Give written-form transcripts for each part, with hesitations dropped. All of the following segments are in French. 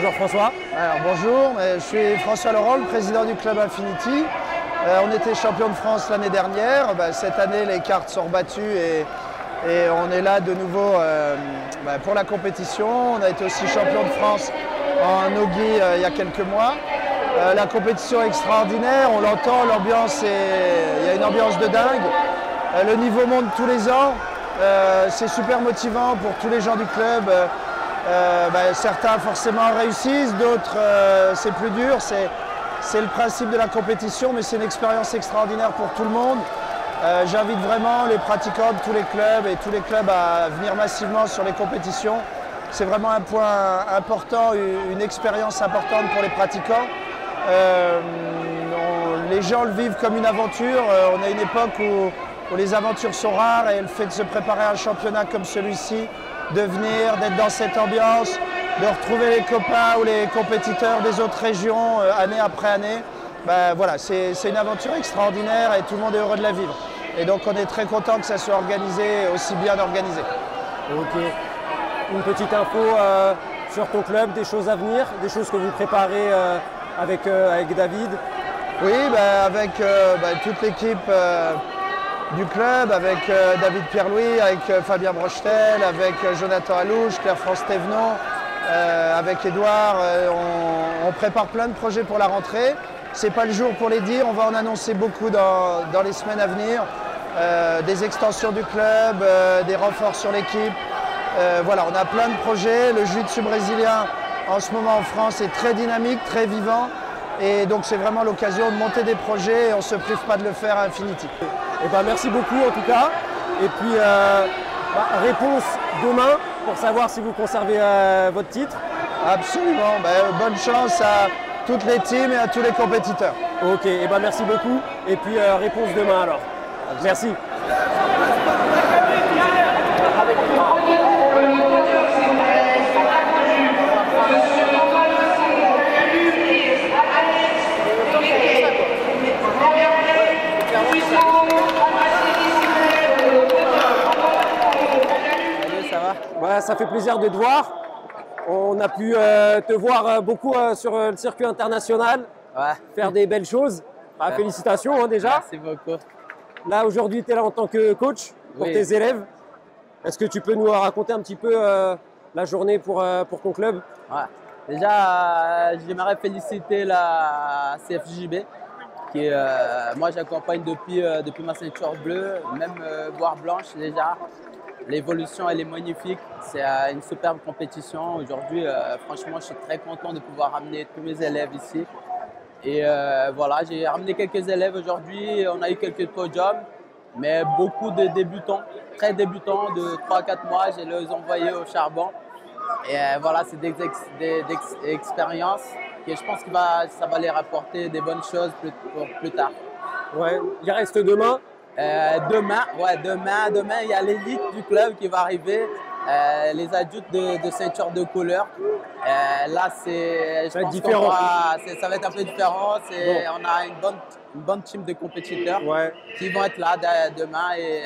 Bonjour François. Alors bonjour, je suis François Laurent, le président du club Infinity. On était champion de France l'année dernière. Cette année, les cartes sont rebattues et on est là de nouveau pour la compétition. On a été aussi champion de France en Nogi il y a quelques mois. La compétition est extraordinaire, on l'entend, l'ambiance il y a une ambiance de dingue. Le niveau monte tous les ans. C'est super motivant pour tous les gens du club. Certains forcément réussissent, d'autres c'est plus dur. C'est le principe de la compétition, mais c'est une expérience extraordinaire pour tout le monde. J'invite vraiment les pratiquants de tous les clubs et tous les clubs à venir massivement sur les compétitions. C'est vraiment un point important, une expérience importante pour les pratiquants. Les gens le vivent comme une aventure. On a une époque où les aventures sont rares et le fait de se préparer à un championnat comme celui-ci, de venir, d'être dans cette ambiance, de retrouver les copains ou les compétiteurs des autres régions année après année, voilà, c'est une aventure extraordinaire et tout le monde est heureux de la vivre. Et donc on est très content que ça soit organisé, aussi bien organisé. Ok. Une petite info sur ton club, des choses à venir, des choses que vous préparez avec David? Oui, avec toute l'équipe du club, avec David Pierre-Louis, avec Fabien Brochetel, avec Jonathan Alouche, Claire-France Thévenon, avec Edouard. On prépare plein de projets pour la rentrée. Ce n'est pas le jour pour les dire, on va en annoncer beaucoup dans les semaines à venir. Des extensions du club, des renforts sur l'équipe. Voilà, on a plein de projets. Le jiu-jitsu brésilien en ce moment en France est très dynamique, très vivant. Et donc c'est vraiment l'occasion de monter des projets et on ne se prive pas de le faire à Infinity. Merci beaucoup en tout cas. Et puis réponse demain pour savoir si vous conservez votre titre. Absolument. Bonne chance à toutes les teams et à tous les compétiteurs. Ok, merci beaucoup. Et puis réponse demain alors. Merci. Ça fait plaisir de te voir. On a pu te voir beaucoup sur le circuit international, faire des belles choses. Félicitations déjà. Merci beaucoup. Là aujourd'hui, tu es là en tant que coach pour tes élèves. Est-ce que tu peux nous raconter un petit peu la journée pour ton club? Déjà, j'aimerais féliciter la CFJB qui moi j'accompagne depuis ma ceinture bleue, même voire blanche déjà. L'évolution, elle est magnifique. C'est une superbe compétition. Aujourd'hui, franchement, je suis très content de pouvoir amener tous mes élèves ici. Et voilà, j'ai ramené quelques élèves aujourd'hui. On a eu quelques podiums, mais beaucoup de débutants, très débutants de 3-4 mois. Je les ai envoyés au charbon. Et voilà, c'est des expériences que je pense que ça va les rapporter des bonnes choses plus tard. Ouais, il reste demain. Demain, il y a l'élite du club qui va arriver, les adultes de ceinture de couleur. Là, je pense que ça va être un peu différent. On a une bonne team de compétiteurs qui vont être là demain. Et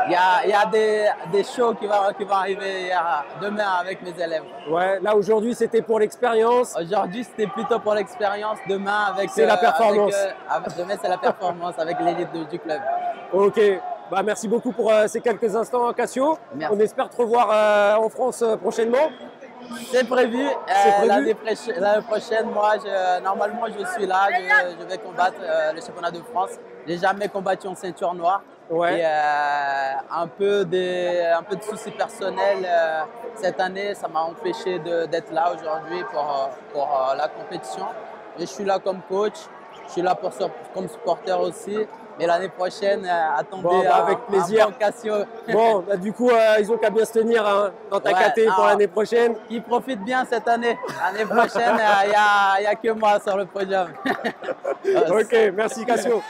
il y a des shows qui vont arriver demain avec mes élèves. Ouais, là aujourd'hui c'était pour l'expérience. Aujourd'hui c'était plutôt pour l'expérience. Demain c'est la performance. Demain c'est la performance avec l'élite du club. Ok, merci beaucoup pour ces quelques instants Cassio. Merci. On espère te revoir en France prochainement. C'est prévu. L'année prochaine, moi, normalement, je suis là. Je vais combattre le championnat de France. J'ai jamais combattu en ceinture noire. Ouais. Et un peu de soucis personnels cette année, ça m'a empêché d'être là aujourd'hui pour la compétition. Et je suis là comme coach. Je suis là comme supporter aussi. Mais l'année prochaine, attendez avec plaisir. Cassio. Bon, du coup, ils ont qu'à bien se tenir dans ta KT pour l'année prochaine. Ils profitent bien cette année. L'année prochaine, il n'y a que moi sur le podium. Ok, merci Cassio.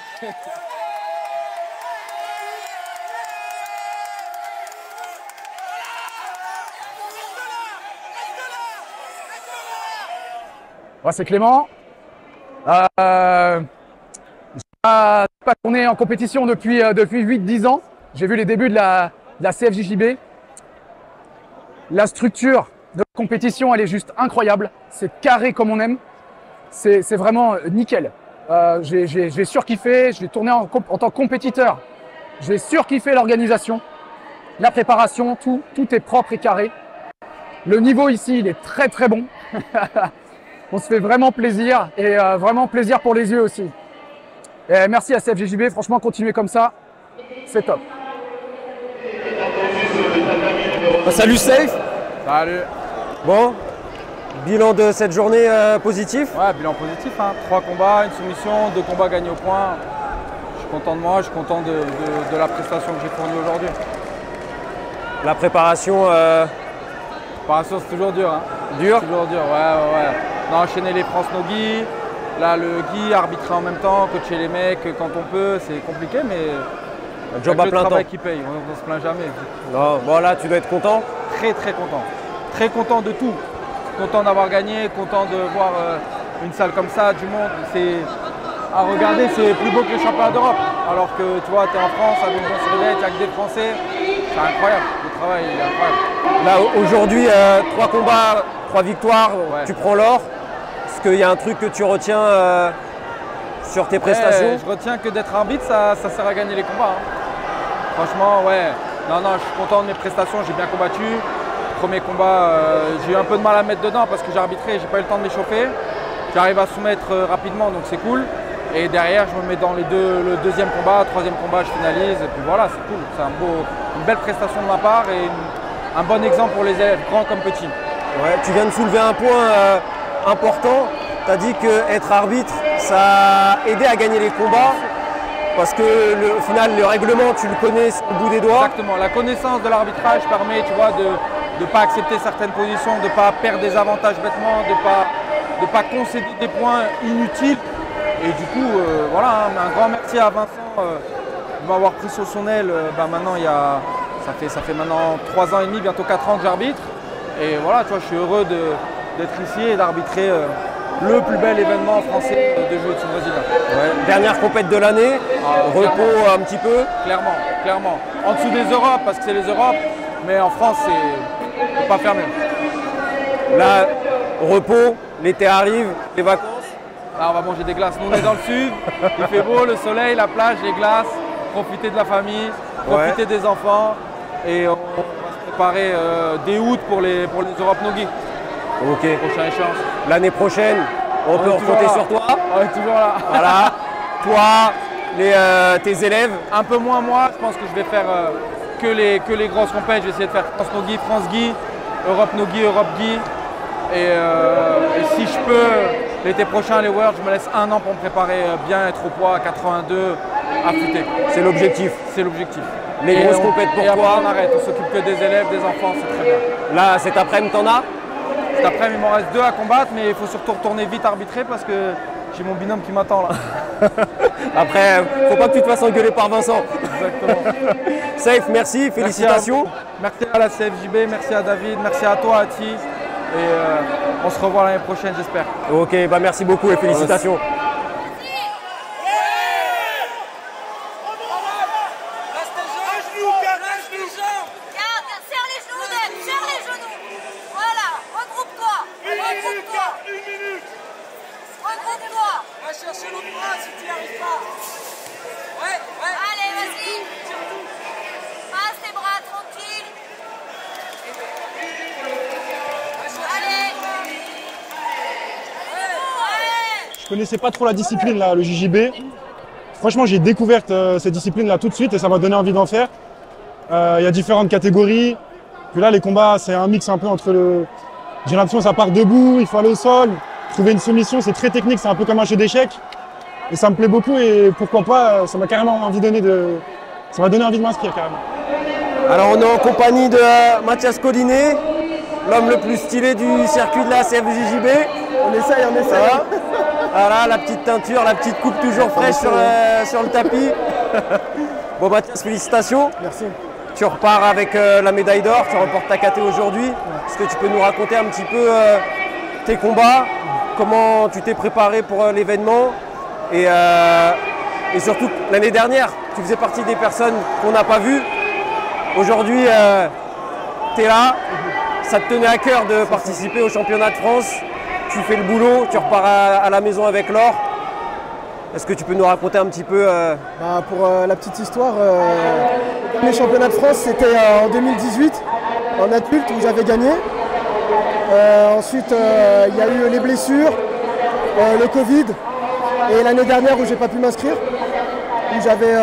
Moi, c'est Clément. On est en compétition depuis 8-10 ans. J'ai vu les débuts de la CFJJB. La structure de la compétition, elle est juste incroyable. C'est carré comme on aime. C'est vraiment nickel. J'ai surkiffé, je vais tourner en tant que compétiteur. J'ai surkiffé l'organisation, la préparation, tout est propre et carré. Le niveau ici, il est très très bon. On se fait vraiment plaisir et vraiment plaisir pour les yeux aussi. Et merci à CFGJB, franchement, continuez comme ça, c'est top. Salut Safe. Salut. Bon, bilan de cette journée positif? Ouais, bilan positif, hein. 3 combats, une soumission, 2 combats gagnés au point. Je suis content de moi, je suis content de la prestation que j'ai fournie aujourd'hui. La préparation Préparation, c'est toujours dur. Hein. Dure? Toujours dur, ouais. On a enchaîné les France No Gi, là le Gi, arbitrer en même temps, coacher les mecs quand on peut, c'est compliqué, mais un job à le plein temps. travail qui paye, on ne se plaint jamais. Non, bon là tu dois être content. Très content. Très content de tout. Content d'avoir gagné, content de voir une salle comme ça, du monde. C'est à regarder, c'est plus beau que les championnats d'Europe. Alors que tu vois, tu es en France, avec Jean-Sylvette, il n'y a que des Français. C'est incroyable, le travail il est incroyable. Là aujourd'hui, 3 combats, 3 victoires, Ouais. tu prends l'or. Est-ce qu'il y a un truc que tu retiens sur tes prestations? Je retiens que d'être arbitre, ça sert à gagner les combats. Hein. Franchement, ouais. Non, je suis content de mes prestations, j'ai bien combattu. Premier combat, j'ai eu un peu de mal à mettre dedans parce que j'ai arbitré, j'ai pas eu le temps de m'échauffer. J'arrive à soumettre rapidement, donc c'est cool. Et derrière, je me mets dans le deuxième combat, troisième combat, je finalise. Et puis voilà, c'est cool. C'est une belle prestation de ma part et un bon exemple pour les élèves, grands comme petits. Ouais, tu viens de soulever un point important. Tu as dit qu'être arbitre, ça a aidé à gagner les combats. Parce que au final, le règlement, tu le connais sur le bout des doigts. Exactement. La connaissance de l'arbitrage permet, tu vois, de ne pas accepter certaines positions, de ne pas perdre des avantages bêtement, de pas concéder des points inutiles. Et du coup, voilà, hein, un grand merci à Vincent de m'avoir pris sur son aile. Maintenant, ça fait maintenant 3 ans et demi, bientôt 4 ans que j'arbitre. Et voilà, tu vois, je suis heureux d'être ici et d'arbitrer le plus bel événement français de jiu-jitsu brésilien. Ouais. Dernière compète de l'année, repos un petit peu. Clairement. En dessous des Europes, parce que c'est les Europes, mais en France, c'est faut pas faire mieux. Là, repos, l'été arrive, les vacances. Là, on va manger des glaces. Nous, on est dans le sud, il fait beau, le soleil, la plage, les glaces, profiter de la famille, profiter des enfants. Et on va se préparer dès août pour les Europe No Gi. Ok. Prochaine échéance. L'année prochaine, on peut compter sur toi. On est toujours là. Voilà. Toi, tes élèves. Un peu moins moi, je pense que je vais faire que les grosses compètes. Je vais essayer de faire France No Gi, France Gi, Europe No Gi, Europe Gi. Et si je peux, l'été prochain, les Worlds, je me laisse 1 an pour me préparer bien, être au poids à 82, affûté. C'est l'objectif. C'est l'objectif. Les grosses compètes pour et après, toi. on arrête, on s'occupe que des élèves, des enfants, c'est très bien. Là, cet après-midi, t'en as? Cet après-midi, il m'en reste 2 à combattre, mais il faut surtout retourner vite arbitrer parce que j'ai mon binôme qui m'attend là. Après, faut pas que tu te fasses engueuler par Vincent. Exactement. Safe, merci, félicitations. Merci à la CFJB, merci à David, merci à toi, Ati. Et on se revoit l'année prochaine, j'espère. Ok, bah merci beaucoup et félicitations. Chercher l'autre bras si tu n'y arrives pas. Ouais. Allez, vas-y. Passe tes bras, tranquille. Allez. Je connaissais pas trop la discipline, là, le JJB. Franchement, j'ai découvert cette discipline-là tout de suite et ça m'a donné envie d'en faire. Il y a différentes catégories. Puis là, les combats, c'est un mix un peu entre le... J'ai l'impression que ça part debout, il faut aller au sol. Trouver une soumission, c'est très technique, c'est un peu comme un jeu d'échecs. Et ça me plaît beaucoup et pourquoi pas, ça m'a carrément envie donné de... Ça m'a donné envie de m'inscrire carrément. Alors on est en compagnie de Mathias Collinet, l'homme le plus stylé du circuit de la CFJJB. On essaye. Voilà, la petite teinture, la petite coupe toujours fraîche sur le tapis. Bon Mathias, félicitations. Merci. Tu repars avec la médaille d'or, tu remportes ta KT aujourd'hui. Est-ce que tu peux nous raconter un petit peu tes combats, comment tu t'es préparé pour l'événement et surtout l'année dernière, tu faisais partie des personnes qu'on n'a pas vues. Aujourd'hui, tu es là, ça te tenait à cœur de participer au championnat de France. Tu fais le boulot, tu repars à la maison avec l'or. Est-ce que tu peux nous raconter un petit peu Pour la petite histoire, le dernier championnat de France, c'était en 2018, en adulte, où j'avais gagné. Ensuite, il y a eu les blessures, le Covid, et l'année dernière où j'ai pas pu m'inscrire, où j'avais...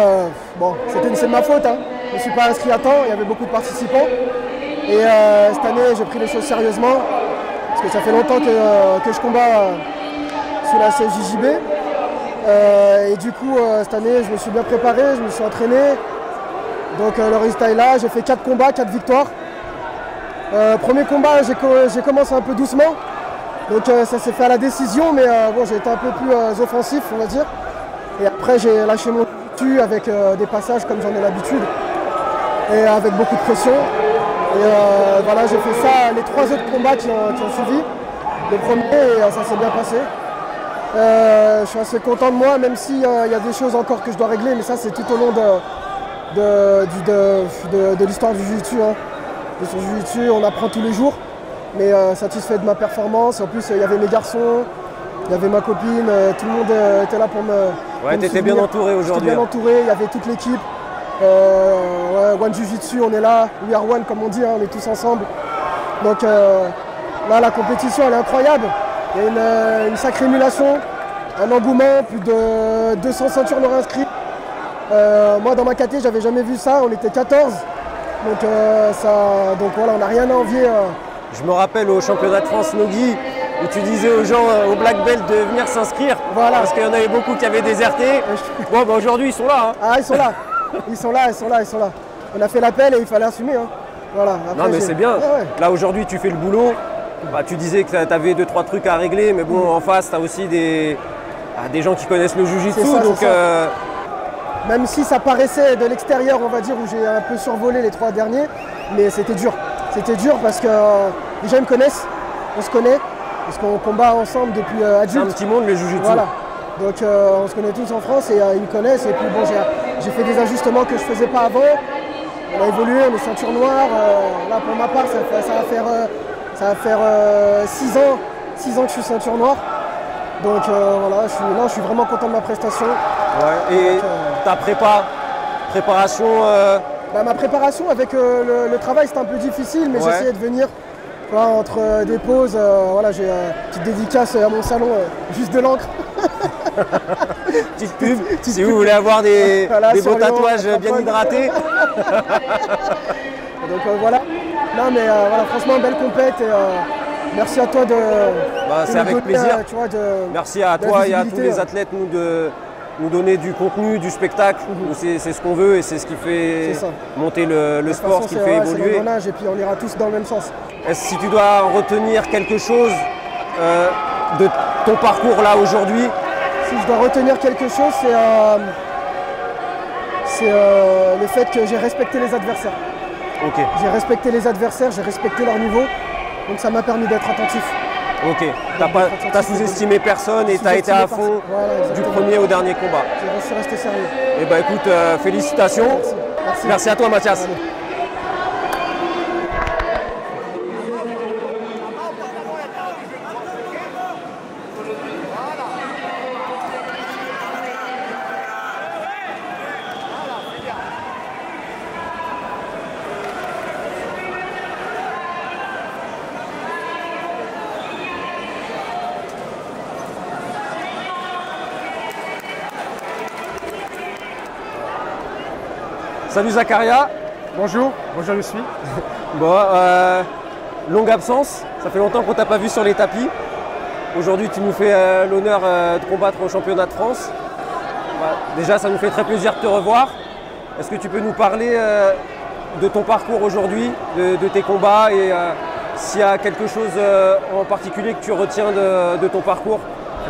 c'est de ma faute, hein. Je ne me suis pas inscrit à temps, il y avait beaucoup de participants. Et cette année, j'ai pris les choses sérieusement, parce que ça fait longtemps que je combats sous la CFJJB. Et du coup, cette année, je me suis bien préparé, je me suis entraîné. Donc le résultat est là, j'ai fait 4 combats, 4 victoires. Premier combat, j'ai commencé un peu doucement. Donc ça s'est fait à la décision, mais j'ai été un peu plus offensif, on va dire. Et après, j'ai lâché mon dessus avec des passages comme j'en ai l'habitude. Et avec beaucoup de pression. Et voilà, j'ai fait ça, les 3 autres combats qui ont suivi. Le premier, et ça s'est bien passé. Je suis assez content de moi, même s'il y a des choses encore que je dois régler, mais ça c'est tout au long de l'histoire du jiu-jitsu. Hein. Sur le jiu-jitsu, on apprend tous les jours, mais satisfait de ma performance. En plus, il y avait mes garçons, il y avait ma copine, tout le monde était là pour me. Ouais, tu étais bien entouré aujourd'hui. J'étais bien entouré, il y avait toute l'équipe. One Jiu-Jitsu, on est là, we are one comme on dit, hein, on est tous ensemble. Donc là, la compétition elle est incroyable. Il y a une sacrée émulation, un engouement, plus de 200 ceintures noires inscrites. Moi dans ma catégorie, j'avais jamais vu ça, on était 14. Donc voilà, on n'a rien à envier. Je me rappelle au championnat de France Nogi, où tu disais aux gens au Black Belt de venir s'inscrire, voilà. Parce qu'il y en avait beaucoup qui avaient déserté. Bon, aujourd'hui ils sont là. Hein. Ah, ils sont là. Ils sont là. On a fait l'appel et il fallait assumer. Hein. Voilà. Après, non mais c'est bien. Ouais. Là aujourd'hui tu fais le boulot. Tu disais que tu avais 2-3 trucs à régler, mais bon, en face, tu as aussi des gens qui connaissent le jiu-jitsu. Même si ça paraissait de l'extérieur, on va dire, où j'ai un peu survolé les 3 derniers, mais c'était dur. C'était dur parce que déjà ils me connaissent, on se connaît, parce qu'on combat ensemble depuis adulte. C'est un petit monde le jiu-jitsu. Voilà. Donc on se connaît tous en France et ils me connaissent. Et puis bon, j'ai fait des ajustements que je ne faisais pas avant. On a évolué, on est ceinture noire. Là pour ma part, ça va faire 6 ans que je suis ceinture noire. Donc voilà, je suis vraiment content de ma prestation. Ouais. Et ta préparation ma préparation avec le travail c'était un peu difficile, mais j'essayais de venir entre des pauses. Voilà, j'ai une petite dédicace à mon salon, juste de l'encre. Petite pub, si vous voulez avoir des beaux tatouages bien hydratés. Donc voilà. Non mais voilà, franchement belle compète et merci à toi de. C'est avec plaisir. Merci à toi et à tous les athlètes de nous donner du contenu, du spectacle. C'est ce qu'on veut et c'est ce qui fait monter le sport, ce qui fait évoluer. C'est mon âge et puis on ira tous dans le même sens. Si tu dois retenir quelque chose de ton parcours là aujourd'hui? Si je dois retenir quelque chose, c'est le fait que j'ai respecté les adversaires. Okay. J'ai respecté les adversaires, j'ai respecté leur niveau, donc ça m'a permis d'être attentif. Ok, t'as sous-estimé personne et t'as été à fond du premier au dernier combat. Je suis resté sérieux. Et bah écoute, félicitations. Merci à toi Mathias. Allez. Salut Zakaria. Bonjour je suis. Bon, longue absence, ça fait longtemps qu'on t'a pas vu sur les tapis. Aujourd'hui tu nous fais l'honneur de combattre au championnat de France. Déjà ça nous fait très plaisir de te revoir. Est-ce que tu peux nous parler de ton parcours aujourd'hui, de tes combats et s'il y a quelque chose en particulier que tu retiens de ton parcours,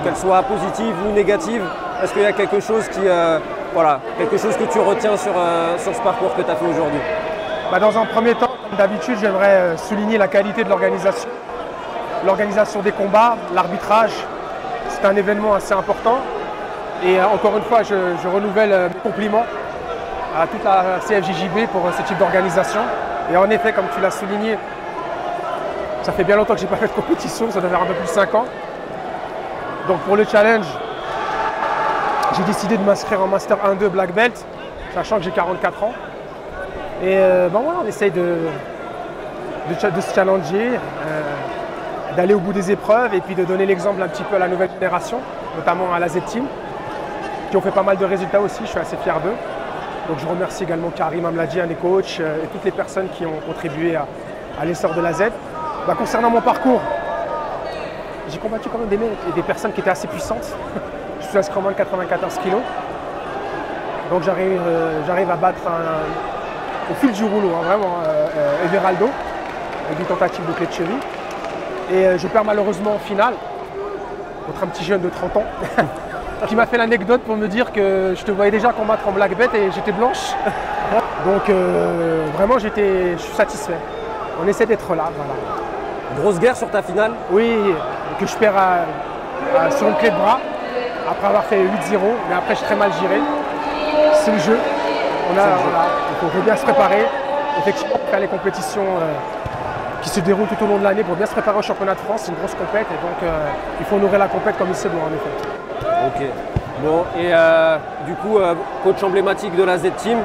qu'elle soit positive ou négative? Est-ce qu'il y a quelque chose quelque chose que tu retiens sur ce parcours que tu as fait aujourd'hui? Dans un premier temps, comme d'habitude, j'aimerais souligner la qualité de l'organisation. L'organisation des combats, l'arbitrage, c'est un événement assez important. Et encore une fois, je renouvelle mes compliments à toute la CFJJB pour ce type d'organisation. Et en effet, comme tu l'as souligné, Ça fait bien longtemps que j'ai pas fait de compétition, ça doit faire un peu plus de 5 ans. Donc pour le challenge, j'ai décidé de m'inscrire en Master 1-2 Black Belt, sachant que j'ai 44 ans. Et ben voilà, on essaye de se challenger, d'aller au bout des épreuves et puis de donner l'exemple un petit peu à la nouvelle génération, notamment à la Z-Team, qui ont fait pas mal de résultats aussi, je suis assez fier d'eux. Donc je remercie également Karim Amladjian, les coachs et toutes les personnes qui ont contribué à l'essor de la Z. Bah, concernant mon parcours, j'ai combattu quand même des personnes qui étaient assez puissantes. Je suis inscrit en moins de 94 kg. Donc j'arrive à battre au fil du rouleau, hein, vraiment, Everaldo, avec une tentative de clé de cheville. Et je perds malheureusement en finale contre un petit jeune de 30 ans qui m'a fait l'anecdote pour me dire que je te voyais déjà combattre en black belt et j'étais blanche. Donc vraiment je suis satisfait. On essaie d'être là. Voilà. Grosse guerre sur ta finale? Oui, que je perds sur une clé de bras après avoir fait 8-0, mais après je suis très mal géré. C'est le jeu. Voilà, il faut bien se préparer. Effectivement, faire les compétitions qui se déroulent tout au long de l'année pour bien se préparer au championnat de France, c'est une grosse compète et donc il faut honorer la compète comme il se doit en effet. Ok. Bon, et du coup, coach emblématique de la Z-Team,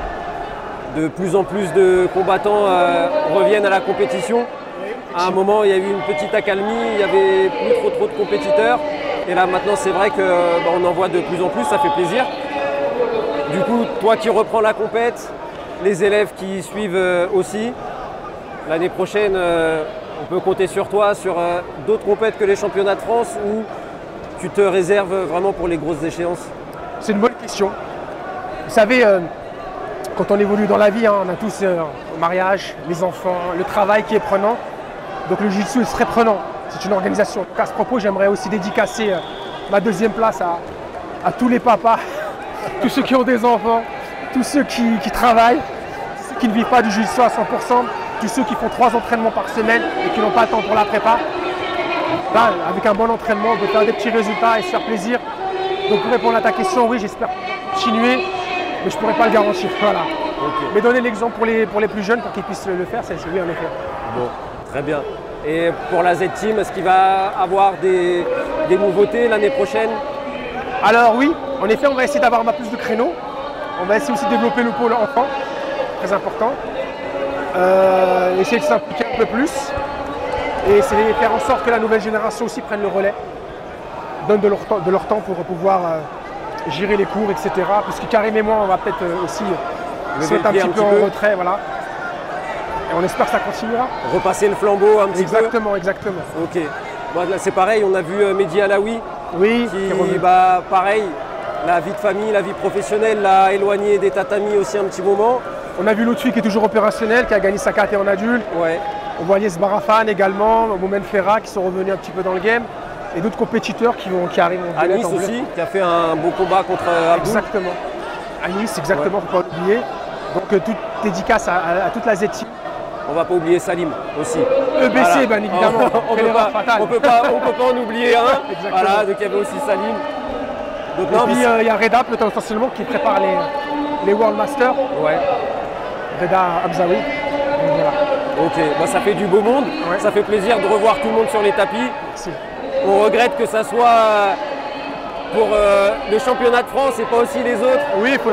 de plus en plus de combattants reviennent à la compétition. À un moment, il y a eu une petite accalmie, il n'y avait plus trop de compétiteurs. Et là, maintenant, c'est vrai qu'on en voit de plus en plus, ça fait plaisir. Du coup, toi qui reprends la compète, les élèves qui suivent aussi, l'année prochaine, on peut compter sur toi, sur d'autres compètes que les championnats de France ou tu te réserves vraiment pour les grosses échéances? C'est une bonne question. Vous savez, quand on évolue dans la vie, hein, on a tous le mariage, les enfants, le travail qui est prenant. Donc le jiu-jitsu est très prenant, c'est une organisation. Donc à ce propos, j'aimerais aussi dédicacer ma deuxième place à tous les papas, tous ceux qui ont des enfants, tous ceux qui travaillent, tous ceux qui ne vivent pas du jiu-jitsu à 100%, tous ceux qui font 3 entraînements par semaine et qui n'ont pas le temps pour la prépa. Là, avec un bon entraînement, on peut faire des petits résultats et se faire plaisir. Donc pour répondre à ta question, oui, j'espère continuer, mais je ne pourrais pas le garantir. Voilà. Okay. Mais donner l'exemple pour les plus jeunes pour qu'ils puissent le faire, c'est oui en effet. Bon, très bien. Et pour la Z-Team, est-ce qu'il va avoir des nouveautés l'année prochaine? Alors oui, en effet, on va essayer d'avoir plus de créneaux. On va essayer aussi de développer le pôle enfant, très important. Essayer de s'impliquer un peu plus. Et essayer de faire en sorte que la nouvelle génération aussi prenne le relais, donne de leur temps pour pouvoir gérer les cours, etc. Puisque Karim et moi, on va peut-être aussi se mettre un petit peu en retrait. Voilà. Et on espère que ça continuera. Repasser le flambeau un petit peu. Exactement. Ok. Bon, là, c'est pareil, on a vu Mehdi Alaoui. Oui, qui pareil, la vie de famille, la vie professionnelle l'a éloigné des tatamis aussi un petit moment. On a vu Lotfi qui est toujours opérationnel, qui a gagné sa KT en adulte. Ouais. On voit Lies Barafan également, Moumen Ferra qui sont revenus un petit peu dans le game. Et d'autres compétiteurs qui arrivent en Anis aussi, qui a fait un beau combat contre Abdul. Exactement. Anis, exactement, faut pas oublier. Donc toute dédicace à toute la Z-Team. On va pas oublier Salim aussi. EBC, voilà. Bien évidemment. on peut pas en oublier un. Voilà, donc il y avait aussi Salim. Donc, et puis il y a Reda potentiellement qui prépare les World Masters. Ouais. Reda Abzaoui. Voilà. Ok, bah, ça fait du beau monde. Ouais. Ça fait plaisir de revoir tout le monde sur les tapis. Merci. On regrette que ça soit pour le championnat de France et pas aussi les autres. Oui, il faut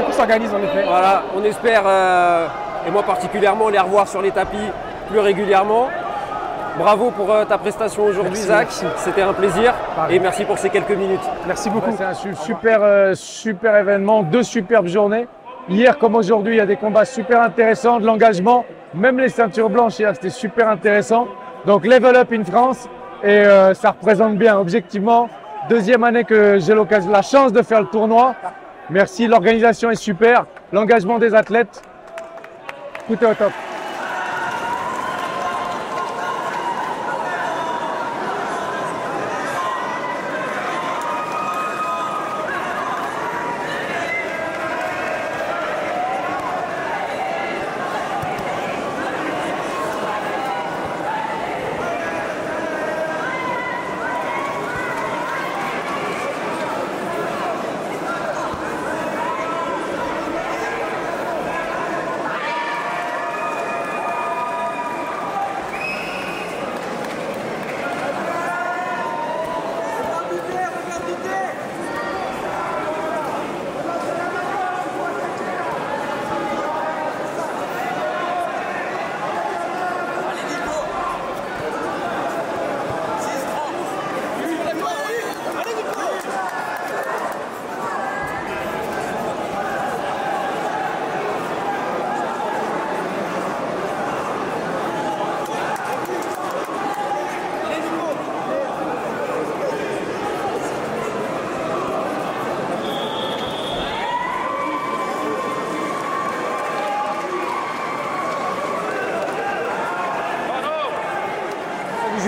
qu'on s'organise en effet. Voilà, on espère, et moi particulièrement, les revoir sur les tapis plus régulièrement. Bravo pour ta prestation aujourd'hui, Zach. C'était un plaisir. Pareil. Et merci pour ces quelques minutes. Merci beaucoup. C'est un super événement, 2 superbes journées. Hier comme aujourd'hui, il y a des combats super intéressants, de l'engagement. Même les ceintures blanches hier, c'était super intéressant. Donc Level Up in France. Et ça représente bien, objectivement. 2e année que j'ai la chance de faire le tournoi. Merci, l'organisation est super. L'engagement des athlètes, tout est au top.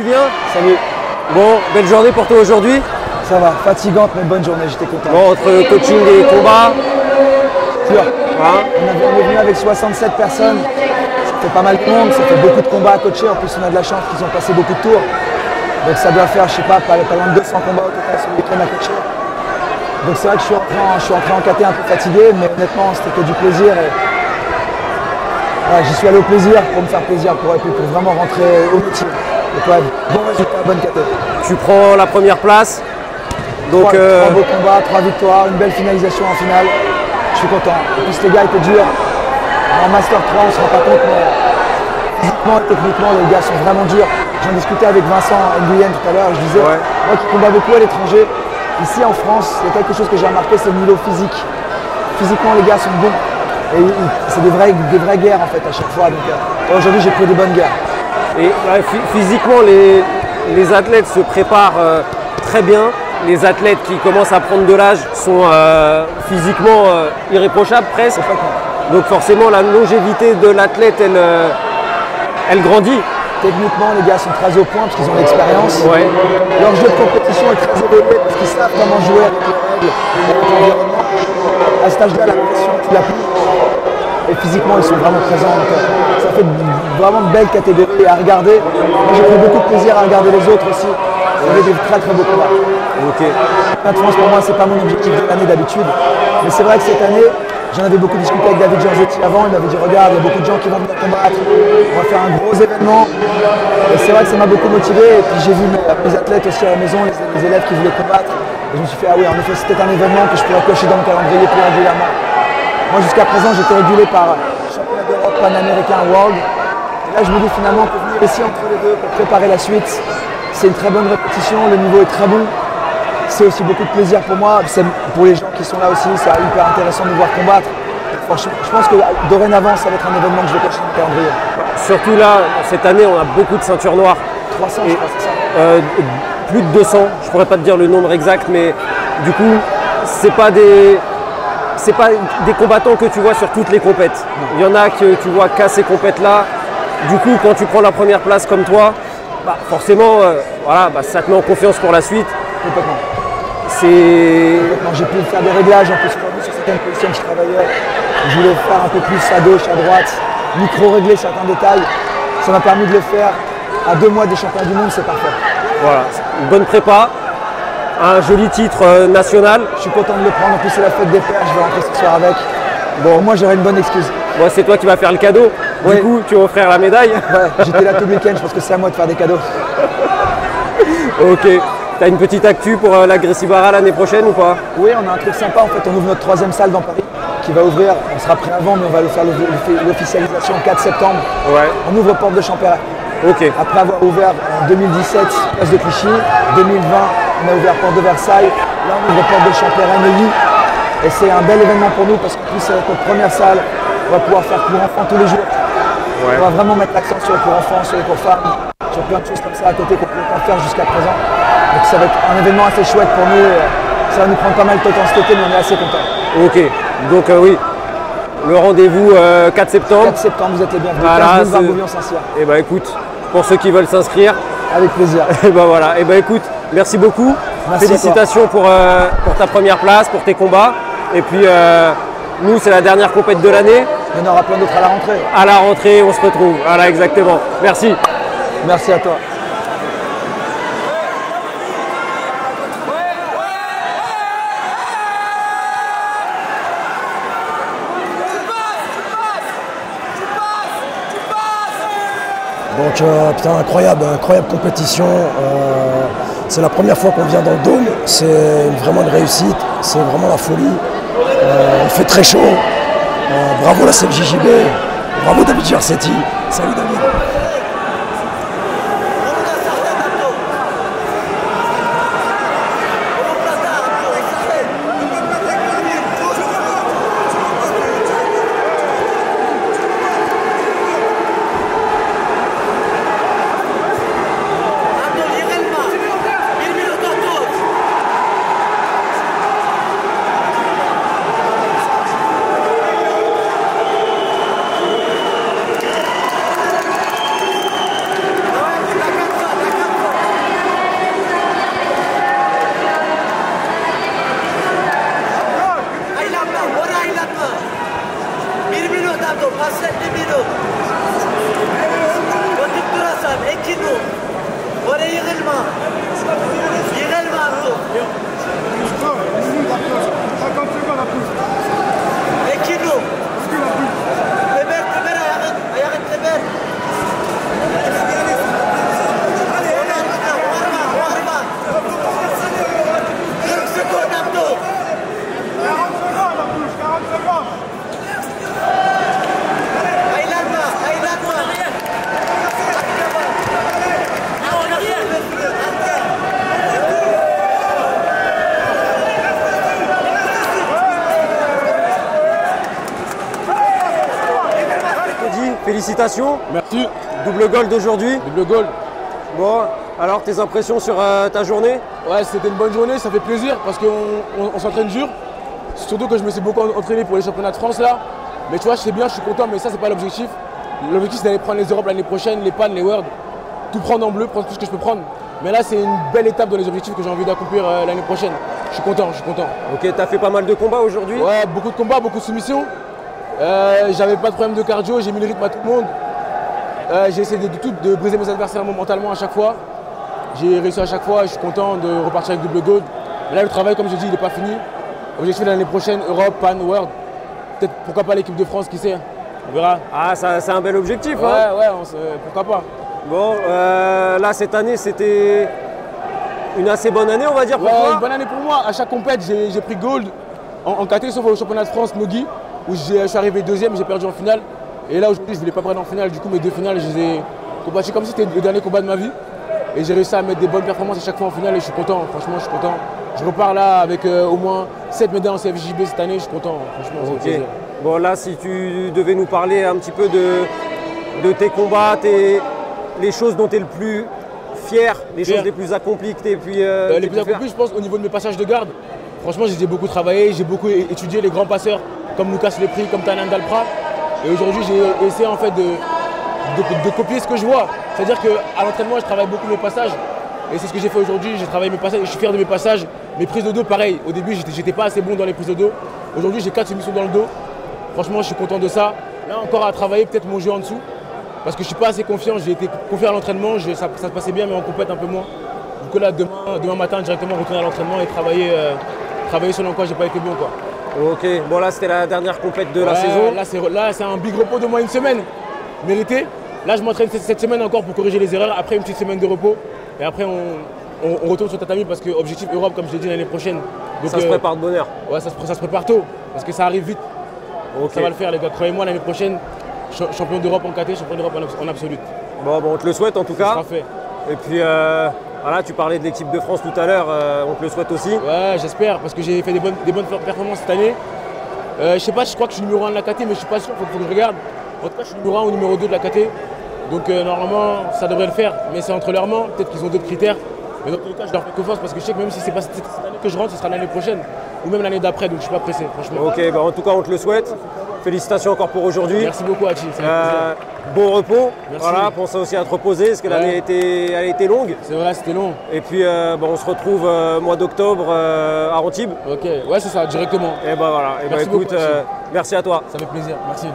Julien. Salut. Bon, belle journée pour toi aujourd'hui. Ça va, fatigante mais bonne journée, j'étais content. Bon, entre coaching et combat. Dur. Hein, on est venu avec 67 personnes, ça fait pas mal de monde, ça fait beaucoup de combats à coacher. En plus, on a de la chance qu'ils ont passé beaucoup de tours. Donc ça doit faire, je sais pas loin de 200 combats au total sur le week-end à coacher. Donc c'est vrai que je suis entré en KT un peu fatigué, mais honnêtement, c'était que du plaisir. Et... Ouais, j'y suis allé au plaisir pour me faire plaisir, pour vraiment rentrer au métier. Donc ouais, bon résultat, bonne KT. Tu prends la première place. Donc, 3 beaux combats, 3 victoires, une belle finalisation en finale. Je suis content. En plus, les gars étaient durs. En Master 3, on ne se rend pas compte, mais physiquement et techniquement, les gars sont vraiment durs. J'en discutais avec Vincent Nguyen tout à l'heure. Je disais, moi qui combats beaucoup à l'étranger, ici en France, il y a quelque chose que j'ai remarqué, c'est le niveau physique. Physiquement, les gars sont bons. Et c'est des vraies guerres en fait à chaque fois. Donc aujourd'hui, j'ai pris des bonnes guerres. Et physiquement, les athlètes se préparent très bien. Les athlètes qui commencent à prendre de l'âge sont physiquement irréprochables presque. Donc forcément la longévité de l'athlète elle grandit. Techniquement les gars sont très au point parce qu'ils ont l'expérience. Ouais. Leur jeu de compétition est très évolué parce qu'ils savent comment jouer avec les règles, avec l'environnement. À cet âge-là, la pression, tu l'as plus. Et physiquement ils sont vraiment présents. Donc, ça fait vraiment de belles catégories à regarder. Moi j'ai pris beaucoup de plaisir à regarder les autres aussi. Il y avait des très très beaux combats. Okay. La France pour moi c'est pas mon objectif de l'année d'habitude. Mais c'est vrai que cette année, j'en avais beaucoup discuté avec David Giorgetti avant, il m'avait dit regarde, il y a beaucoup de gens qui vont venir combattre, on va faire un gros événement. Et c'est vrai que ça m'a beaucoup motivé. Et puis j'ai vu mes athlètes aussi à la maison, les élèves qui voulaient combattre. Et je me suis fait ah oui en effet c'était un événement que je pourrais cocher dans le calendrier plus régulièrement. Moi jusqu'à présent j'étais régulé par championnat d'Europe, Pan-Américain, World. Et là je me dis finalement que venir ici entre les deux pour préparer la suite. C'est une très bonne répétition, le niveau est très bon. C'est aussi beaucoup de plaisir pour moi. Pour les gens qui sont là aussi, c'est hyper intéressant de nous voir combattre. Franchement, je pense que dorénavant, ça va être un événement que je vais cocher dans le calendrier. Surtout là, cette année, on a beaucoup de ceintures noires. 300, je crois, c'est ça. Plus de 200, je pourrais pas te dire le nombre exact, mais du coup, c'est pas des combattants que tu vois sur toutes les compètes. Il y en a que tu vois qu'à ces compètes-là. Du coup, quand tu prends la première place comme toi, bah forcément, ça te met en confiance pour la suite. Complètement. Complètement. J'ai pu faire des réglages en plus sur certaines positions que je travaillais. Je voulais faire un peu plus à gauche, à droite, micro-régler certains détails. Ça m'a permis de le faire à 2 mois des championnats du monde, c'est parfait. Voilà, une bonne prépa, un joli titre national. Je suis content de le prendre, en plus c'est la fête des pères, je vais rentrer ce soir avec. Bon, moi j'aurai une bonne excuse. Bon, c'est toi qui vas faire le cadeau. Du coup, tu vas offrir la médaille. Ouais, j'étais là tout le week-end, je pense que c'est à moi de faire des cadeaux. Ok. T'as une petite actu pour l'Aggressivara l'année prochaine ou pas? Oui, on a un truc sympa. En fait, on ouvre notre 3e salle dans Paris qui va ouvrir. On sera prêt avant, mais on va faire l'officialisation le 4 septembre. Ouais. On ouvre porte de Champéret. Ok. Après avoir ouvert en 2017 place de Clichy, 2020 on a ouvert porte de Versailles. Là, on ouvre porte de Champéret, Neuilly. Et c'est un bel événement pour nous parce qu'en plus, c'est notre première salle. On va pouvoir faire cours enfants tous les jours. Ouais. On va vraiment mettre l'accent sur les cours enfants, sur les cours femmes, sur plein de choses comme ça à côté qu'on ne pouvait pas faire jusqu'à présent. Donc ça va être un événement assez chouette pour nous. Ça va nous prendre pas mal de temps cet été, mais on est assez contents. Ok, donc oui, le rendez-vous 4 septembre. 4 septembre, vous êtes les bienvenus. Voilà, Saint-Cyr. Et bah écoute, pour ceux qui veulent s'inscrire. Avec plaisir. Et bah voilà, et bah écoute, merci beaucoup. Merci. Félicitations pour ta première place, pour tes combats. Et puis nous, c'est la dernière compète de l'année. Il y en aura plein d'autres à la rentrée. À la rentrée, on se retrouve. Voilà, exactement. Merci. Merci à toi. Donc putain, incroyable compétition. C'est la première fois qu'on vient dans le Dôme. C'est vraiment une réussite. C'est vraiment la folie. Il fait très chaud. Bravo la CFJJB. Bravo David Giorgetti. Salut David. félicitations. Merci. Double goal d'aujourd'hui. Double goal. Bon, alors tes impressions sur ta journée? Ouais, c'était une bonne journée, ça fait plaisir parce qu'on s'entraîne dur. Surtout que je me suis beaucoup entraîné pour les championnats de France là. Mais tu vois, je sais bien, je suis content, mais ça c'est pas l'objectif. L'objectif c'est d'aller prendre les Europes l'année prochaine, les PAN, les Worlds, tout prendre en bleu, prendre tout ce que je peux prendre. Mais là c'est une belle étape dans les objectifs que j'ai envie d'accomplir l'année prochaine. Je suis content, je suis content. Ok, t'as fait pas mal de combats aujourd'hui? Ouais, beaucoup de combats, beaucoup de soumissions. J'avais pas de problème de cardio, j'ai mis le rythme à tout le monde. J'ai essayé de briser mes adversaires mentalement à chaque fois. J'ai réussi à chaque fois, je suis content de repartir avec double gold. Mais là le travail, comme je dis, il n'est pas fini. Objectif l'année prochaine, Europe, Pan, World. Peut-être pourquoi pas l'équipe de France, qui sait. On verra. Ah, c'est un bel objectif. Ouais, hein. ouais, pourquoi pas. Bon, là cette année c'était une assez bonne année, on va dire, pour toi. Une bonne année pour moi. À chaque compète, j'ai pris gold en KT, sauf au championnat de France Nogi, où je suis arrivé deuxième, j'ai perdu en finale. Et là aujourd'hui, je ne voulais pas prendre en finale. Du coup, mes deux finales, je les ai combattues comme si c'était le dernier combat de ma vie. Et j'ai réussi à mettre des bonnes performances à chaque fois en finale et je suis content. Franchement, je suis content. Je repars là avec au moins 7 médailles en CFJB cette année. Je suis content. Franchement, ok. Bon, là, si tu devais nous parler un petit peu de tes combats, les choses dont tu es le plus fier, les choses les plus accomplies que tu as les plus accomplies, je pense, au niveau de mes passages de garde. Franchement, j'ai beaucoup travaillé, j'ai beaucoup étudié les grands passeurs comme Lucas Lepri, comme Tanan Dalpra. Et aujourd'hui, j'ai essayé en fait de copier ce que je vois. C'est-à-dire qu'à l'entraînement, je travaille beaucoup mes passages. Et c'est ce que j'ai fait aujourd'hui, j'ai travaillé mes passages, je suis fier de mes passages. Mes prises de dos, pareil. Au début, j'étais pas assez bon dans les prises de dos. Aujourd'hui, j'ai 4 soumissions dans le dos. Franchement, je suis content de ça. Là, encore à travailler peut-être mon jeu en dessous. Parce que je suis pas assez confiant, j'ai été confiant à l'entraînement, ça se passait bien, mais on compète un peu moins. Du coup, là, demain matin, directement retourner à l'entraînement et travailler sur quoi j'ai pas été bon, quoi. Ok, bon là c'était la dernière compète de la saison. Là c'est un big repos de moins une semaine, mérité. Là je m'entraîne cette semaine encore pour corriger les erreurs, après une petite semaine de repos. Et après on retourne sur tatami parce que objectif Europe, comme je l'ai dit, l'année prochaine. Donc, ça se prépare de bonne heure. Ouais, ça se prépare tôt, parce que ça arrive vite. Okay. Ça va le faire les gars, croyez-moi, l'année prochaine, champion d'Europe en KT, champion d'Europe en absolu. Bon, on te le souhaite en tout cas. Ça sera fait. Et puis voilà, tu parlais de l'équipe de France tout à l'heure, on te le souhaite aussi. Ouais, j'espère, parce que j'ai fait des bonnes performances cette année. Je sais pas, je crois que je suis numéro 1 de la KT, mais je suis pas sûr, faut que je regarde. En tout cas, je suis numéro 1 ou numéro 2 de la KT. Donc normalement, ça devrait le faire. Mais c'est entre leurs mains, peut-être qu'ils ont d'autres critères. Mais dans tous les cas, je leur fais confiance parce que je sais que même si c'est pas cette année que je rentre, ce sera l'année prochaine. Ou même l'année d'après, donc je suis pas pressé, franchement. Ok, en tout cas, on te le souhaite. Félicitations encore pour aujourd'hui. Merci beaucoup, Hachi. Bon repos. Merci. Voilà, pense aussi à te reposer parce que l'année a été longue. C'est vrai, c'était long. Et puis on se retrouve mois d'octobre à Antibes. Ok, ouais, c'est ça, directement. Et voilà. Et merci écoute, beaucoup, merci à toi. Ça fait plaisir, merci.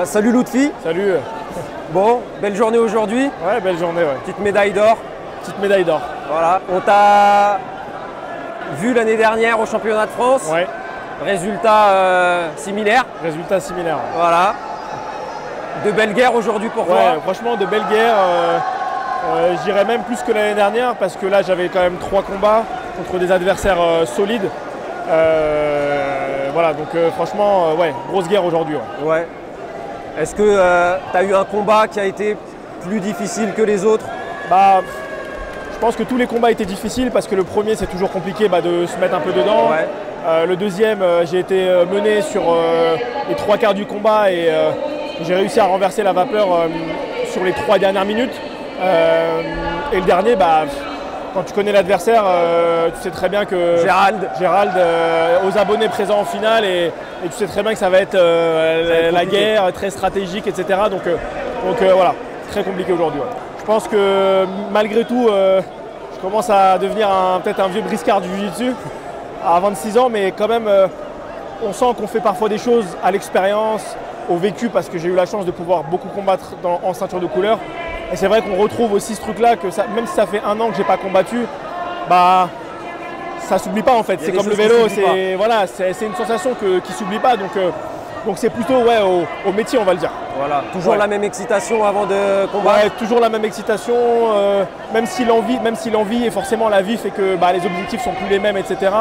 Salut Lutfi. Salut. Bon, belle journée aujourd'hui. Ouais, belle journée, ouais. Petite médaille d'or. Petite médaille d'or. Voilà, on t'a vu l'année dernière au championnat de France. Ouais. Résultat similaire. Résultat similaire. Voilà. De belles guerres aujourd'hui pour toi. Franchement, de belles guerres. Je dirais même plus que l'année dernière parce que là, j'avais quand même 3 combats contre des adversaires solides. Voilà, donc franchement, grosse guerre aujourd'hui. Ouais. Est-ce que tu as eu un combat qui a été plus difficile que les autres? Je pense que tous les combats étaient difficiles parce que le premier, c'est toujours compliqué de se mettre un peu dedans. Le deuxième, j'ai été mené sur les 3 quarts du combat et j'ai réussi à renverser la vapeur sur les 3 dernières minutes. Et le dernier, quand tu connais l'adversaire, tu sais très bien que Gérald aux abonnés présents en finale et tu sais très bien que ça va être la guerre, très stratégique, etc. Donc voilà, très compliqué aujourd'hui. Je pense que malgré tout, je commence à devenir peut-être un vieux briscard du jiu-jitsu à 26 ans, mais quand même, on sent qu'on fait parfois des choses à l'expérience, au vécu, parce que j'ai eu la chance de pouvoir beaucoup combattre en ceinture de couleur. Et c'est vrai qu'on retrouve aussi ce truc-là, que même si ça fait 1 an que j'ai pas combattu, ça s'oublie pas en fait. C'est comme le vélo, c'est une sensation qui s'oublie pas. Donc c'est plutôt au métier, on va le dire. Voilà. Toujours la même excitation avant de combattre. Ouais, toujours la même excitation, même si l'envie et forcément la vie fait que les objectifs sont plus les mêmes, etc.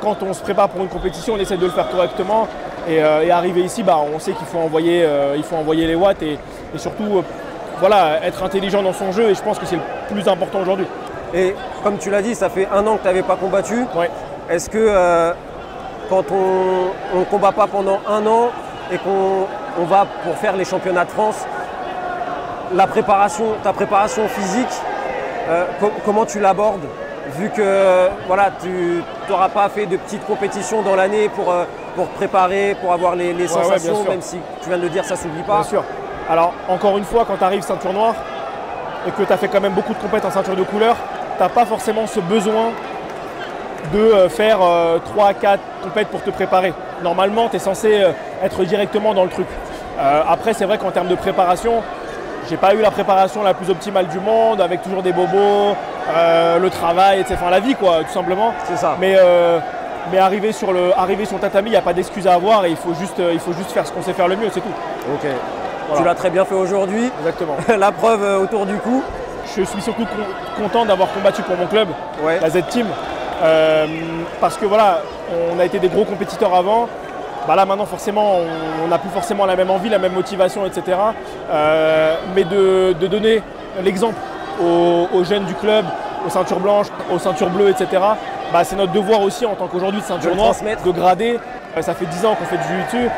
Quand on se prépare pour une compétition, on essaie de le faire correctement. Et arriver ici, on sait qu'il faut envoyer les watts et surtout être intelligent dans son jeu. Et je pense que c'est le plus important aujourd'hui. Et comme tu l'as dit, ça fait 1 an que tu n'avais pas combattu. Ouais. Est-ce que quand on ne combat pas pendant 1 an et qu'on va pour faire les championnats de France, ta préparation physique, comment tu l'abordes? Vu que tu n'auras pas fait de petites compétitions dans l'année pour te préparer, pour avoir les sensations, même si tu viens de le dire, ça ne s'oublie pas. Bien sûr. Alors encore une fois, quand tu arrives ceinture noire et que tu as fait quand même beaucoup de compétitions en ceinture de couleur, tu n'as pas forcément ce besoin de faire 3-4 compètes pour te préparer. Normalement, tu es censé être directement dans le truc. Après, c'est vrai qu'en termes de préparation, j'ai pas eu la préparation la plus optimale du monde, avec toujours des bobos, le travail, etc. Enfin, la vie, quoi, tout simplement. C'est ça. Mais arriver sur le tatami, il n'y a pas d'excuse à avoir et il faut juste faire ce qu'on sait faire le mieux, c'est tout. Ok. Voilà. Tu l'as très bien fait aujourd'hui. Exactement. La preuve autour du cou. Je suis surtout content d'avoir combattu pour mon club, la Z-Team. Parce que on a été des gros compétiteurs avant. Là maintenant forcément on n'a plus forcément la même envie, la même motivation, etc. Mais de donner l'exemple aux jeunes du club, aux ceintures blanches, aux ceintures bleues, etc. C'est notre devoir aussi en tant qu'aujourd'hui de ceinture noire, de grader. Ça fait 10 ans qu'on fait du jiu-jitsu.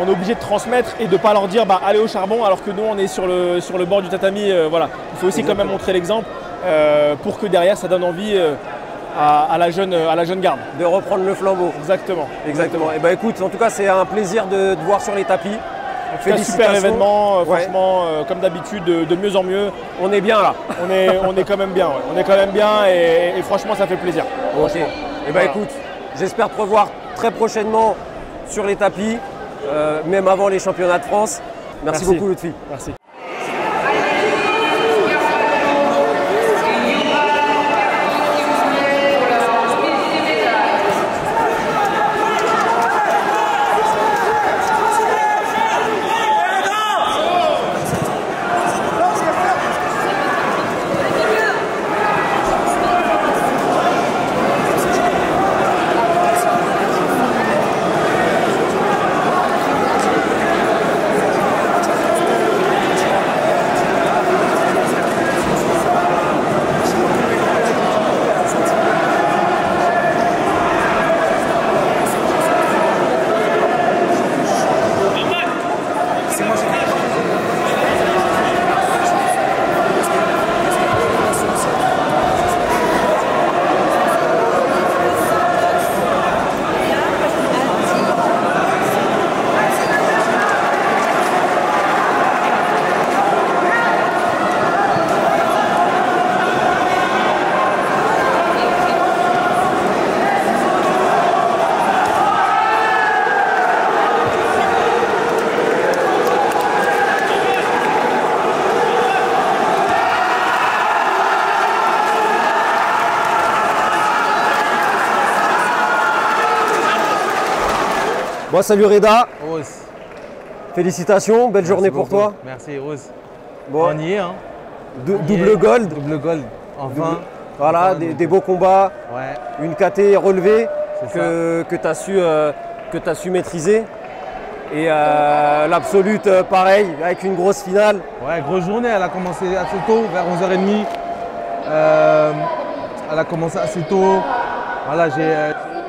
On est obligé de transmettre et de ne pas leur dire allez au charbon alors que nous on est sur le bord du tatami. Il faut aussi quand même montrer l'exemple pour que derrière ça donne envie à la jeune garde. De reprendre le flambeau. Exactement. Et écoute, en tout cas c'est un plaisir de te voir sur les tapis. En tout cas, super événement, franchement, comme d'habitude, de mieux en mieux. On est bien là. On est quand même bien, on est quand même bien et franchement ça fait plaisir. Ok. Écoute, j'espère te revoir très prochainement sur les tapis, même avant les championnats de France. Merci beaucoup Lutfi. Merci. Bon, salut Reda. Rose. Félicitations, belle journée pour toi. Merci Rose. Bon. On y est, hein. Double gold. Double gold, enfin. Voilà, enfin, des beaux combats. Ouais. Une KT relevée que tu as su maîtriser. Et l'absolute, pareil, avec une grosse finale. Ouais, grosse journée, elle a commencé assez tôt, vers 11h30. Elle a commencé assez tôt. Voilà,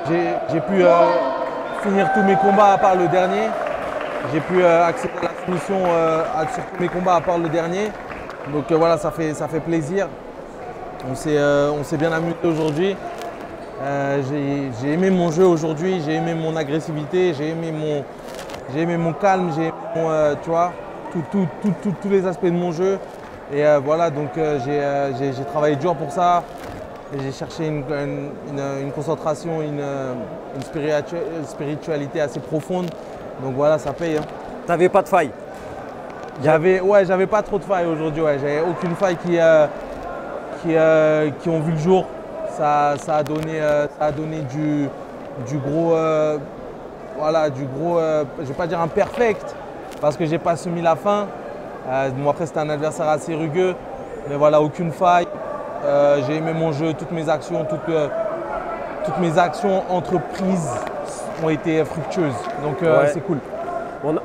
j'ai pu finir tous mes combats à part le dernier. J'ai pu accéder à la finition sur tous mes combats à part le dernier. Donc voilà, ça fait plaisir. On s'est bien amusé aujourd'hui. J'ai aimé mon jeu aujourd'hui, j'ai aimé mon agressivité, j'ai aimé mon calme, j'ai aimé tu vois, tous les aspects de mon jeu. Et voilà, donc j'ai travaillé dur pour ça. J'ai cherché une concentration, une spiritualité assez profonde. Donc voilà, ça paye. Hein. T'avais pas de faille? J'avais pas trop de failles aujourd'hui. Ouais. J'avais aucune faille qui ont vu le jour. Ça a donné du gros, je vais pas dire imperfect, parce que j'ai pas soumis la fin. Bon, après c'était un adversaire assez rugueux, mais voilà, aucune faille. J'ai aimé mon jeu, toutes mes actions entreprises ont été fructueuses, donc c'est cool.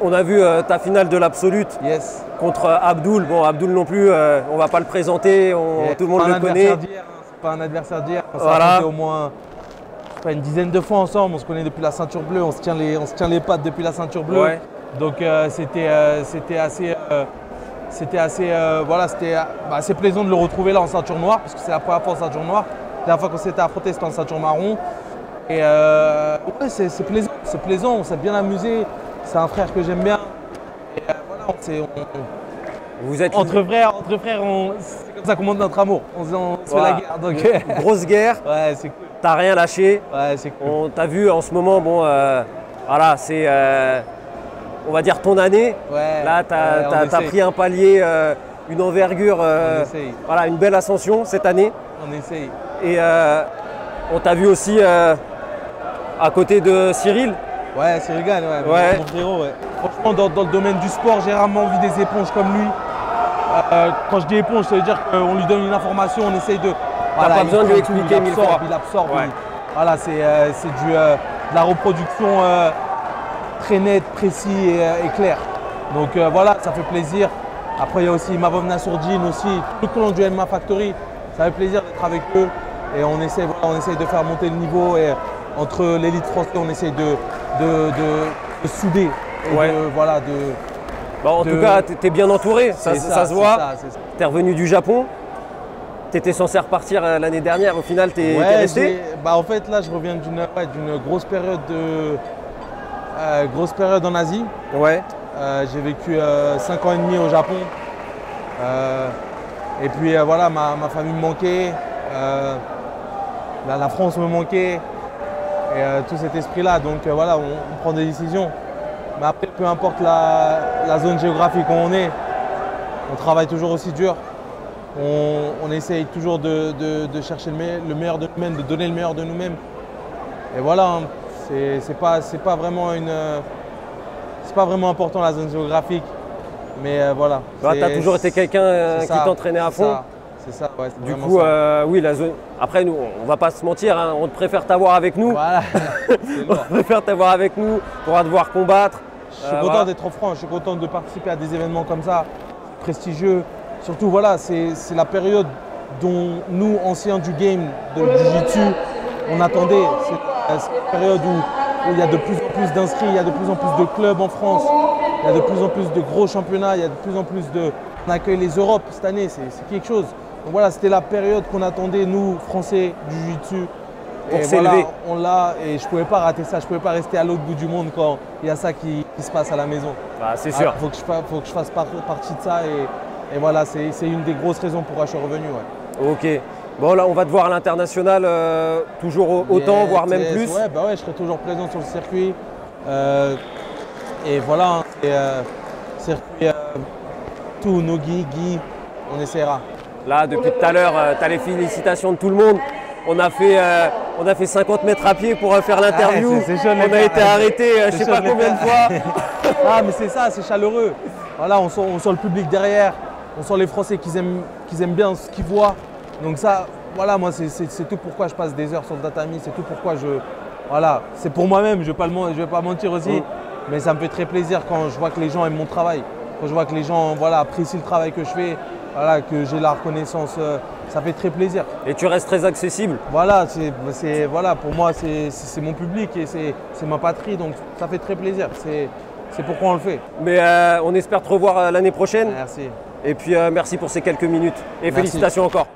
On a vu ta finale de l'absolute contre Abdul. Bon, Abdul non plus, on va pas le présenter, tout le monde le connaît. C'est pas un adversaire d'hier, on s'est affronté au moins une dizaine de fois ensemble, on se connaît depuis la ceinture bleue, on se tient les pattes depuis la ceinture bleue. Ouais. Donc c'était assez plaisant de le retrouver là en ceinture noire, parce que c'est la première fois en ceinture noire. La dernière fois qu'on s'était affronté, c'était en ceinture marron. Et ouais, c'est plaisant, on s'est bien amusé. C'est un frère que j'aime bien. Et voilà, vous êtes entre frères, c'est comme ça qu'on monte notre amour. On se fait la guerre. Donc... Grosse guerre. Ouais, c'est cool. T'as rien lâché. Ouais, c'est cool. On t'a vu en ce moment, bon, voilà, c'est, on va dire ton année. Ouais, là, t'as pris un palier, une envergure, voilà, une belle ascension cette année. On essaye. Et on t'a vu aussi à côté de Cyril. Ouais, Cyril Gane, ouais. Mon frérot, ouais. Franchement, dans le domaine du sport, j'ai rarement vu des éponges comme lui. Quand je dis éponge, ça veut dire qu'on lui donne une information, on essaye de... T'as pas besoin de lui expliquer mille fois. Il absorbe. Ouais. Voilà, c'est de la reproduction très nette, précis et claire. Donc voilà, ça fait plaisir. Après, il y a aussi Mavov Nassourdine aussi, tout le long du MMA Factory. Ça fait plaisir d'être avec eux. Et on essaye de faire monter le niveau. Et entre l'élite française, on essaye de souder. En tout cas, tu es bien entouré, ça se voit. Tu es revenu du Japon. Tu étais censé repartir l'année dernière, au final, tu es resté. En fait, là, je reviens d'une grosse période en Asie. Ouais. J'ai vécu 5 ans et demi au Japon. Et puis voilà, ma famille me manquait. La France me manquait. Et tout cet esprit-là. Donc voilà, on prend des décisions. Mais après, peu importe la zone géographique où on est, on travaille toujours aussi dur. On essaye toujours de chercher le meilleur de nous-mêmes, de donner le meilleur de nous-mêmes. Et voilà, hein, c'est pas vraiment important la zone géographique. Mais voilà. Tu as toujours été quelqu'un qui t'entraînait à fond. C'est ça, ouais. Du coup, oui, la zone. Après, nous, on va pas se mentir, hein, on préfère t'avoir avec nous. Voilà. On préfère t'avoir avec nous pour devoir combattre. Je suis content d'être en France, je suis content de participer à des événements comme ça, prestigieux. Surtout, voilà, c'est la période dont nous, anciens du game, de Jiu-Jitsu, on attendait. C'est la période où il y a de plus en plus d'inscrits, il y a de plus en plus de clubs en France, il y a de plus en plus de gros championnats, il y a de plus en plus de... On accueille les Europes cette année, c'est quelque chose. Donc voilà, c'était la période qu'on attendait, nous, Français, du Jiu-Jitsu. Pour s'élever. On l'a et je ne pouvais pas rater ça, je ne pouvais pas rester à l'autre bout du monde quand il y a ça qui se passe à la maison. Bah, c'est sûr. Faut que je fasse partie de ça et voilà, c'est une des grosses raisons pourquoi je suis revenu. Ouais. Ok. Bon là, on va te voir à l'international toujours autant, voire même plus. Ouais, je serai toujours présent sur le circuit. Et voilà, circuit tout, Nogi, Guy, on essaiera. Là, depuis tout à l'heure, tu as les félicitations de tout le monde. On a On a fait 50 mètres à pied pour faire l'interview. On a été arrêté je sais pas combien de fois. Ah mais c'est ça, c'est chaleureux. Voilà, on sent le public derrière, on sent les Français qui aiment bien ce qu'ils voient. Donc ça, voilà, moi c'est tout pourquoi je passe des heures sur le tatami, c'est tout pourquoi voilà, c'est pour moi-même, je vais pas mentir aussi. Mais ça me fait très plaisir quand je vois que les gens aiment mon travail, quand je vois que les gens apprécient le travail que je fais, voilà, que j'ai la reconnaissance, ça fait très plaisir. Et tu restes très accessible. Voilà, voilà, pour moi c'est mon public et c'est ma patrie, donc ça fait très plaisir. C'est pourquoi on le fait. Mais on espère te revoir l'année prochaine. Merci. Et puis merci pour ces quelques minutes. Et félicitations encore.